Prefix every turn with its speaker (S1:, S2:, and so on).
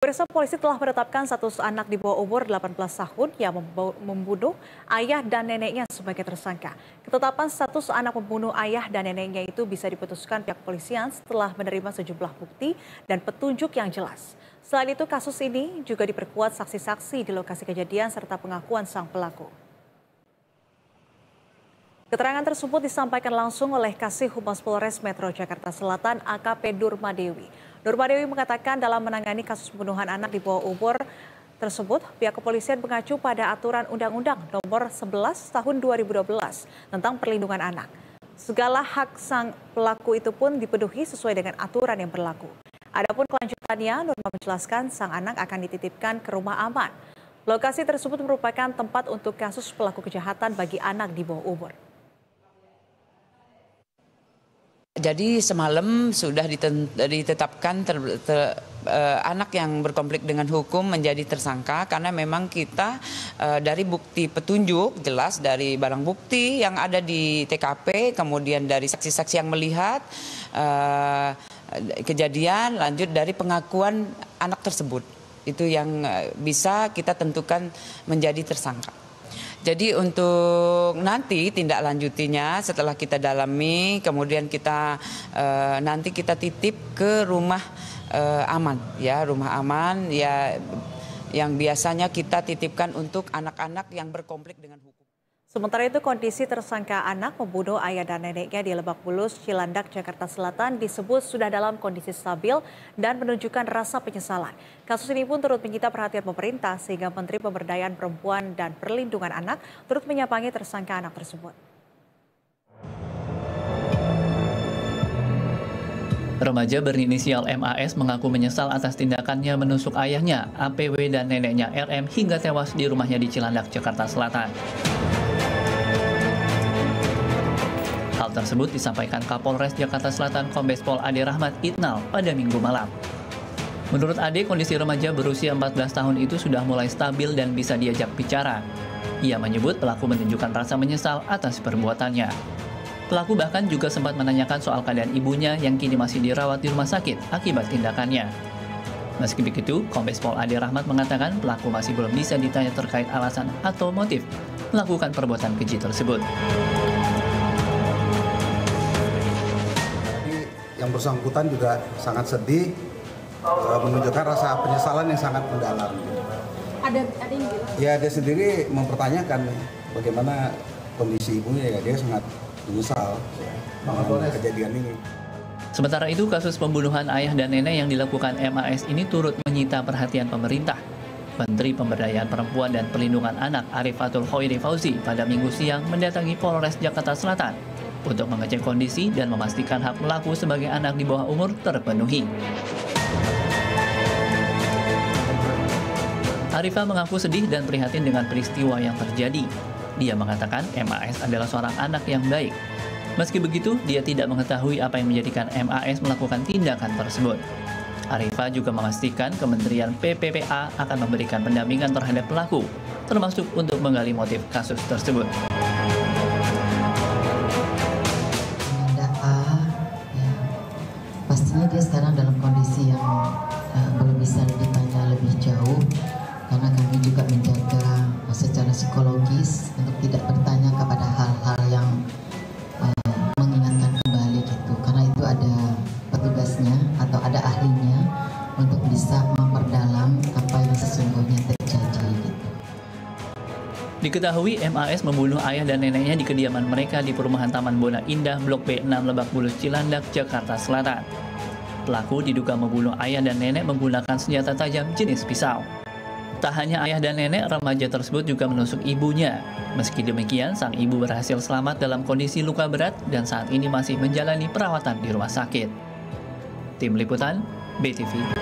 S1: Pemirsa, polisi telah menetapkan status anak di bawah umur 18 tahun yang membunuh ayah dan neneknya sebagai tersangka. Ketetapan status anak membunuh ayah dan neneknya itu bisa diputuskan pihak kepolisian setelah menerima sejumlah bukti dan petunjuk yang jelas. Selain itu, kasus ini juga diperkuat saksi-saksi di lokasi kejadian serta pengakuan sang pelaku. Keterangan tersebut disampaikan langsung oleh Kasih Humas Polres Metro Jakarta Selatan AKP Nurmadewi. Nurmadewi mengatakan dalam menangani kasus pembunuhan anak di bawah umur tersebut, pihak kepolisian mengacu pada aturan Undang-Undang Nomor 11 Tahun 2012 tentang perlindungan anak. Segala hak sang pelaku itu pun dipenuhi sesuai dengan aturan yang berlaku. Adapun kelanjutannya, Nurma menjelaskan sang anak akan dititipkan ke rumah aman. Lokasi tersebut merupakan tempat untuk kasus pelaku kejahatan bagi anak di bawah umur.
S2: Jadi semalam sudah ditetapkan anak yang berkonflik dengan hukum menjadi tersangka karena memang kita dari bukti petunjuk jelas dari barang bukti yang ada di TKP, kemudian dari saksi-saksi yang melihat kejadian, lanjut dari pengakuan anak tersebut. Itu yang bisa kita tentukan menjadi tersangka. Jadi untuk nanti tindak lanjutinya setelah kita dalami, kemudian kita nanti kita titip ke rumah aman, ya rumah aman ya yang biasanya kita titipkan untuk anak-anak yang berkonflik dengan hukum.
S1: Sementara itu, kondisi tersangka anak membunuh ayah dan neneknya di Lebak Bulus, Cilandak, Jakarta Selatan disebut sudah dalam kondisi stabil dan menunjukkan rasa penyesalan. Kasus ini pun turut menyita perhatian pemerintah sehingga Menteri Pemberdayaan Perempuan dan Perlindungan Anak turut menyambangi tersangka anak tersebut.
S3: Remaja berinisial MAS mengaku menyesal atas tindakannya menusuk ayahnya, APW dan neneknya RM hingga tewas di rumahnya di Cilandak, Jakarta Selatan. Hal tersebut disampaikan Kapolres Jakarta Selatan Kombes Pol Ade Rahmat Itnal pada Minggu malam. Menurut Ade, kondisi remaja berusia 14 tahun itu sudah mulai stabil dan bisa diajak bicara. Ia menyebut pelaku menunjukkan rasa menyesal atas perbuatannya. Pelaku bahkan juga sempat menanyakan soal keadaan ibunya yang kini masih dirawat di rumah sakit akibat tindakannya. Meski begitu, Kombes Pol Ade Rahmat mengatakan pelaku masih belum bisa ditanya terkait alasan atau motif melakukan perbuatan keji tersebut.
S4: Yang bersangkutan juga sangat sedih, menunjukkan rasa penyesalan yang sangat mendalam.
S5: Ada yang bilang?
S4: Ya, dia sendiri mempertanyakan bagaimana kondisi ibunya, ya dia sangat menyesal dengan kejadian ini.
S3: Sementara itu, kasus pembunuhan ayah dan nenek yang dilakukan MAS ini turut menyita perhatian pemerintah. Menteri Pemberdayaan Perempuan dan Perlindungan Anak Arifatul Khoiri Fauzi pada Minggu siang mendatangi Polres Jakarta Selatan untuk mengecek kondisi dan memastikan hak pelaku sebagai anak di bawah umur terpenuhi. Arifah mengaku sedih dan prihatin dengan peristiwa yang terjadi. Dia mengatakan MAS adalah seorang anak yang baik. Meski begitu, dia tidak mengetahui apa yang menjadikan MAS melakukan tindakan tersebut. Arifah juga memastikan Kementerian PPPA akan memberikan pendampingan terhadap pelaku, termasuk untuk menggali motif kasus tersebut.
S6: Pastinya dia sekarang dalam kondisi yang belum bisa ditanya lebih jauh, karena kami juga menjaga secara psikologis untuk tidak bertanya kepada hal-hal yang mengingatkan kembali gitu, karena itu ada petugasnya atau ada ahlinya untuk bisa memperdalam apa yang sesungguhnya terjadi gitu.
S3: Diketahui MAS membunuh ayah dan neneknya di kediaman mereka di perumahan Taman Bona Indah Blok B6 Lebak Bulus Cilandak, Jakarta Selatan. Pelaku diduga membunuh ayah dan nenek menggunakan senjata tajam jenis pisau. Tak hanya ayah dan nenek, remaja tersebut juga menusuk ibunya. Meski demikian, sang ibu berhasil selamat dalam kondisi luka berat dan saat ini masih menjalani perawatan di rumah sakit. Tim Liputan, BTV.